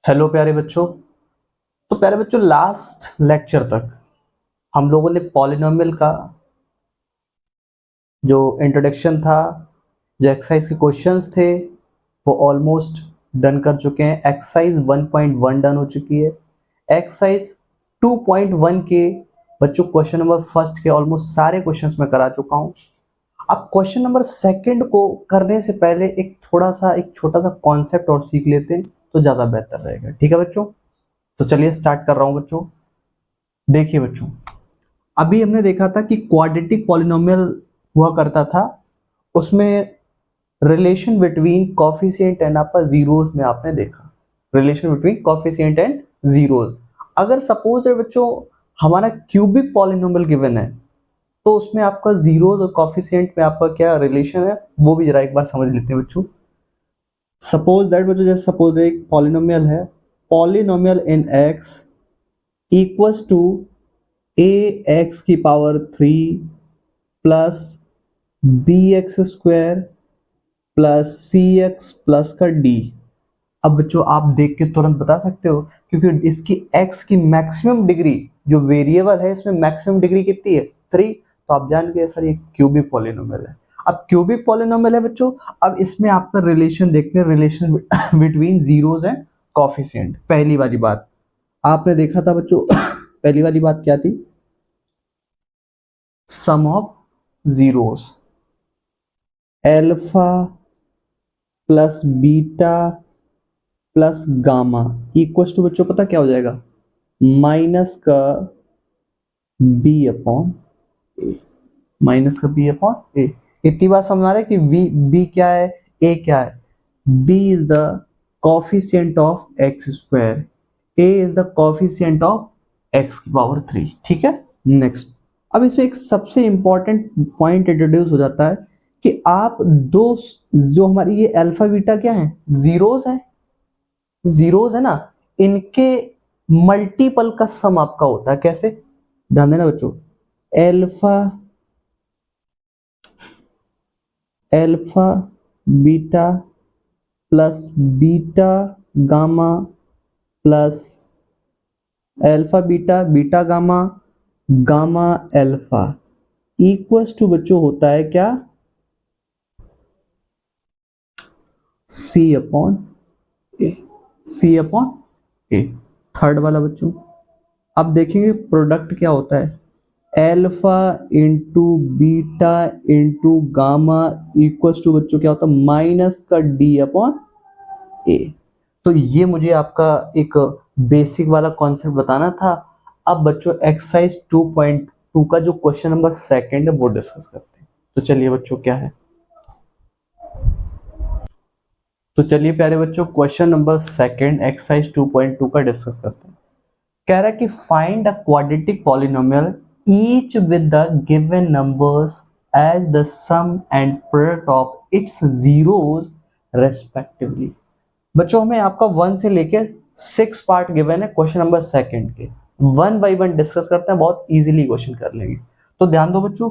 Hello प्यारे बच्चों। तो प्यारे बच्चों, लास्ट लेक्चर तक हम लोगों ने पॉलिनोमियल का जो इंट्रोडक्शन था, जो एक्सरसाइज के क्वेश्चंस थे, वो ऑलमोस्ट डन कर चुके हैं। एक्सरसाइज 1.1 डन हो चुकी है। एक्सरसाइज 2.1 के बच्चों क्वेश्चन नंबर फर्स्ट के ऑलमोस्ट सारे क्वेश्चंस मैं करा चुका हूँ। अब क्वेश्चन नंबर सेकंड को करने से पहले एक छोटा सा कॉन्सेप्ट और सीख लेते हैं तो ज्यादा बेहतर रहेगा। ठीक है बच्चों, तो चलिए स्टार्ट कर रहा हूँ बच्चों। देखिए बच्चों, अभी हमने देखा था कि क्वाड्रेटिक पॉलिनोमियल हुआ करता था, उसमें रिलेशन बिटवीन कॉफिशिएंट एंड आपका जीरोस में आपने देखा relation between coefficient and zeros. अगर सपोज है बच्चों हमारा क्यूबिक पॉलिनोमियल गिवन है तो उसमें आपका जीरोस और कॉफिशिएंट में आपका क्या रिलेशन है वो भी जरा एक बार समझ लेते हैं बच्चों। सपोज दैट बच्चों, जैसे सपोज एक पॉलिनोमियल है, polynomial in x equals to A X की power 3 plus B X square plus C X plus का डी। अब बच्चों आप देख के तुरंत बता सकते हो क्योंकि इसकी x की मैक्सिमम डिग्री जो वेरिएबल है इसमें मैक्सिमम डिग्री कितनी है 3, तो आप जान गए सर ये क्यूबिक पॉलिनोमियल है। अब क्यूबिक पॉलिनोमियल है बच्चों, अब इसमें आपका रिलेशन देखते हैं, relation between zeros and coefficient. पहली वाली बात आपने देखा था बच्चों पहली वाली बात क्या थी? Sum of zeros, alpha plus beta plus gamma equal to बच्चों पता क्या हो जाएगा? माइनस का बी अपॉन ए। माइनस का बी अपॉन ए। इतनी बात समझ आ रहा है कि वी बी क्या है, ए क्या है? B is the coefficient of x square, A is the coefficient of x की पावर 3। ठीक है, नेक्स्ट। अब इसमें एक सबसे इंपॉर्टेंट पॉइंट इंट्रोड्यूस हो जाता है कि आप दो, जो हमारी ये अल्फा बीटा क्या है, जीरोस है, जीरोस है ना, इनके मल्टीपल का सम आपका होता है। कैसे? ध्यान देना बच्चों, alpha alpha beta plus beta gamma plus alpha beta beta gamma gamma alpha equals to बच्चों होता है क्या? C upon A. C upon A. Third वाला बच्चों, अब देखेंगे प्रोडक्ट क्या होता है, alpha into beta into gamma equals to बच्चों क्या होता है? माइनस का डी अपॉन ए। तो ये मुझे आपका एक बेसिक वाला कॉन्सेप्ट बताना था। अब बच्चों एक्सरसाइज 2.2 का जो क्वेश्चन नंबर सेकंड है वो डिस्कस करते हैं। तो चलिए बच्चों क्या है, तो चलिए प्यारे बच्चों क्वेश्चन नंबर सेकंड एक्सरसाइज 2.2 का डिस्कस करते हैं। कह रहा है कि find a quadratic polynomial each with the given numbers as the sum and product of its zeros respectively. बच्चों हमें आपका 1 से लेके 6 पार्ट गिवन है क्वेश्चन नंबर सेकंड के। 1 बाय 1 डिस्कस करते हैं, बहुत इजीली क्वेश्चन कर लेंगे। तो ध्यान दो बच्चों,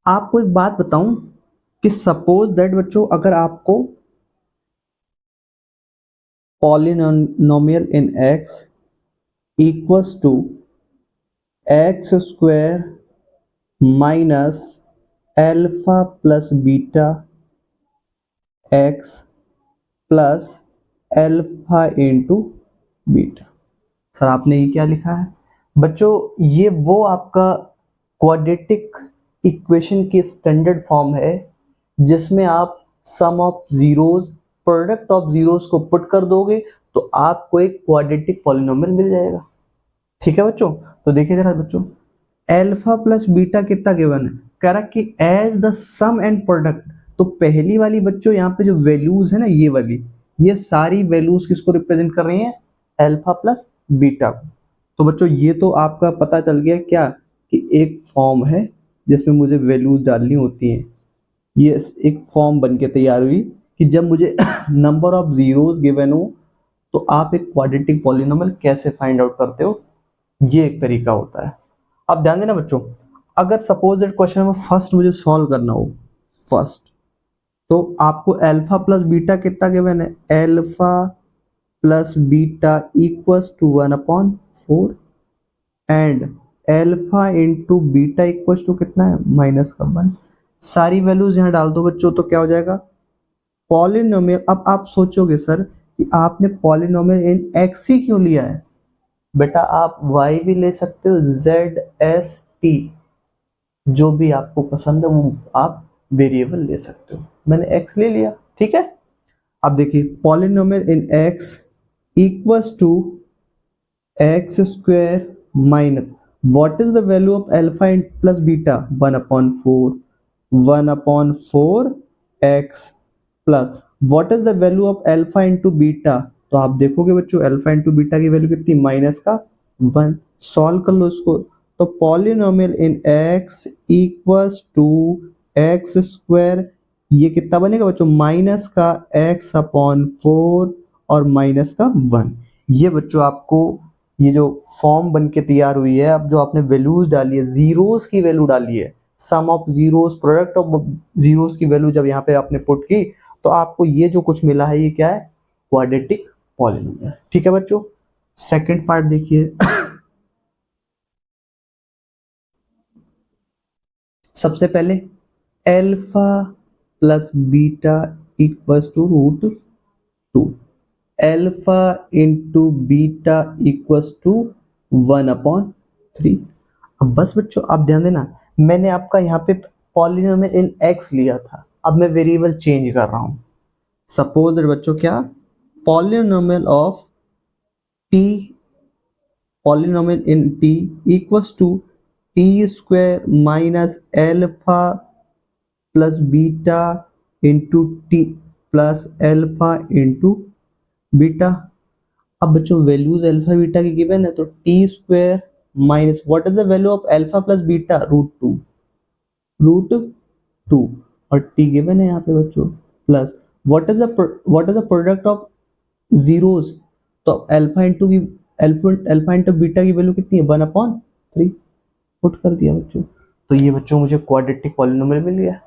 आपको एक बात बताऊं कि सपोज दैट बच्चों अगर आपको polynomial in x equals to x square minus alpha plus beta X plus alpha into beta. Sir आपने ये क्या लिखा है? बच्चों ये वो आपका क्वाड्रेटिक इक्वेशन की स्टैंडर्ड फॉर्म है जिसमें आप sum of zeros, product of zeros को पुट कर दोगे तो आपको एक क्वाड्रेटिक पॉलिनोमियल मिल जाएगा। ठीक है बच्चों, तो देखिए जरा बच्चों, एल्फा प्लस बीटा कितना गिवन है? कह रहा कि as the sum and product. तो पहली वाली बच्चों यहाँ पे जो वैल्यूज है ना, ये वाली, ये सारी वैल्यूज किसको रिप्रेजेंट कर रही हैं? अल्फा प्लस बीटा को। तो बच्चों ये तो आपका पता चल गया क्या कि एक फॉर्म है जिसमें मुझे वैल्यूज डालनी होती हैं। ये एक फॉर्म बन के तैयार हुई कि जब मुझे नंबर ऑफ जीरोस गिवन हो तो आप एक क्वाड्रेटिक पॉलिनोमियल कैसे फाइंड आउट करते हो, ये एक तरीका होता है। अब ध्यान देना बच्चों, अगर suppose that question number first मुझे सॉल्व करना हो फर्स्ट, तो आपको अल्फा प्लस बीटा कितना गिवन है? Alpha plus beta equals to 1/4 and alpha into beta equals to कितना है -1। सारी वैल्यूज यहाँ डाल दो बच्चों, तो क्या हो जाएगा पॉलिनोमियल। अब आप सोचोगे सर कि आपने पॉलिनोमियल इन एक्स ही क्यों लिया है, बेटा आप y भी ले सकते हो, z s t जो भी आपको पसंद है वो आप वेरिएबल ले सकते हो, मैंने x ले लिया, ठीक है। अब देखिए polynomial in x equals to x square minus what is the value of alpha plus beta 1/4 x plus what is the value of alpha into beta. तो आप देखोगे बच्चों अल्फा इंटू बीटा की वैल्यू कितनी -1। सॉल्व कर लो इसको, तो polynomial in x equals to x square, ये कितना बनेगा बच्चों -x/4 और -1। ये बच्चों आपको ये जो फॉर्म बन के तैयार हुई है, अब जो आपने वैल्यूज डाली है, जीरोस की वैल्यू डाली है, sum of zeros product of zeros की वैल्यू जब यहाँ पे आपने पुट की, तो आपको ये जो कुछ मिला है ये क्या है क्वाड्रेटिक पॉलिनोमियल, ठीक है बच्चों। सेकंड पार्ट देखिए सबसे पहले alpha plus beta equals to √2, alpha into beta equals to 1/3। अब बस बच्चों आप ध्यान देना, मैंने आपका यहाँ पे पॉलिनोमियल इन एक्स लिया था, अब मैं वेरिएबल चेंज कर रहा हूं। सपोज दैट बच्चों क्या polynomial of t, polynomial in t equals to t square minus alpha plus beta into t plus alpha into beta. अब बच्चों वैल्यूज अल्फा बीटा की गिवन है, तो t square minus what is the value of alpha plus beta √2 और t given है यहाँ पे बच्चों, plus what is the product of zeros, तो अल्फा इंटू बीटा की वैल्यू कितनी है 1/3, पुट कर दिया बच्चों, तो ये बच्चों मुझे क्वाड्रेटिक पॉलिनोमियल मिल गया।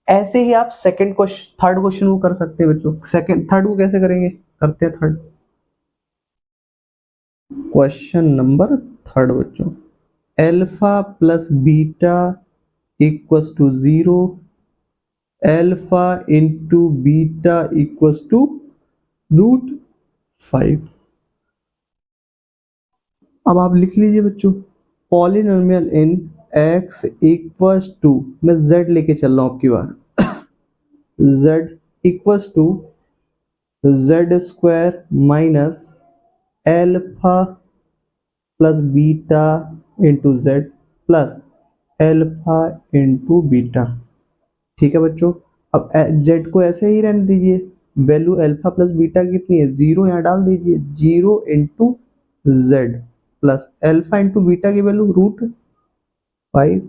ऐसे ही आप सेकंड क्वेश्चन थर्ड क्वेश्चन को कर सकते हैं बच्चों। सेकंड थर्ड को कैसे करेंगे, करते हैं थर्ड क्वेश्चन नंबर थर्ड बच्चों। Alpha plus beta equals to 0, alpha into beta equals to √5। अब आप लिख लीजिए बच्चों polynomial in x equals to, मैं z लेके चल रहा हूं आपकी बार, z equals to z square minus alpha plus beta into z plus alpha into beta, ठीक है बच्चों। अब जेड को ऐसे ही रहने दीजिए, वैल्यू अल्फा प्लस बीटा कितनी है 0, यहाँ डाल दीजिए 0 into z plus alpha into beta की वैल्यू √5।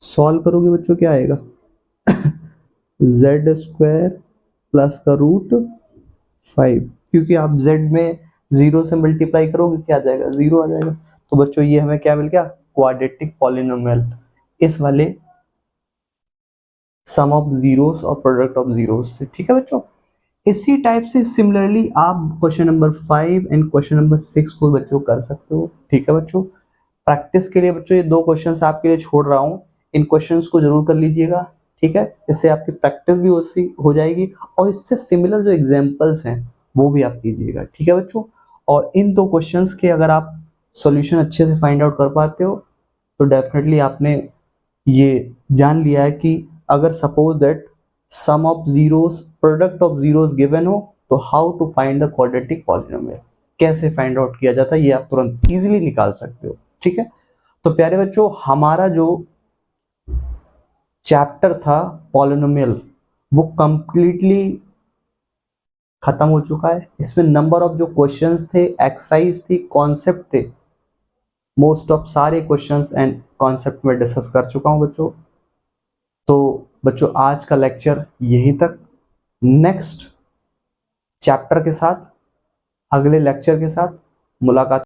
सॉल्व करोगे बच्चों क्या आएगा जेड स्क्वायर प्लस का √5, क्योंकि आप जेड में 0 से मल्टीप्लाई करोगे क्या आ जाएगा 0 आ जाएगा। तो बच्चों ये हमें क्या मिल गया क्वाड्रेटिक पॉलिनोमियल, इस वाले सम ऑफ जीरोस और प्रोडक्ट ऑफ जीरोस से, ठीक है बच्चों। इसी टाइप से सिमिलरली आप question number 5 and question number 6 को बच्चों कर सकते हो, ठीक है बच्चों। प्रैक्टिस के लिए बच्चों ये 2 क्वेश्चंस आपके लिए छोड़ रहा हूँ, इन क्वेश्चंस को जरूर कर लीजिएगा, ठीक है। इससे आपकी प्रैक्टिस भी हो जाएगी और इससे सिमिलर जो एग्जांपल्स हैं वो भी आप कीजिएगा, ठीक है बच्चों। और इन 2 क्वेश्चंस के अगर आप सॉल्यूशन अच्छे से फाइंड आउट कर पाते हो तो डेफिनेटली आपने ये जान लिया है कि अगर suppose that sum of zeros product of zeros given हो तो how to find the quadratic polynomial, कैसे फाइंड आउट किया जाता है ये आप तुरंत इजीली निकाल सकते हो, ठीक है। तो प्यारे बच्चों हमारा जो चैप्टर था पॉलिनोमियल वो कंप्लीटली खत्म हो चुका है। इसमें नंबर ऑफ जो क्वेश्चंस थे, एक्सरसाइज थी, कॉन्सेप्ट थे, मोस्ट ऑफ सारे क्वेश्चंस एंड कॉन्सेप्ट में डिस्कस कर चुका हूं बच्चों। तो बच्चों आज का लेक्चर यहीं तक, नेक्स्ट चैप्टर के साथ अगले लेक्चर के साथ मुलाकात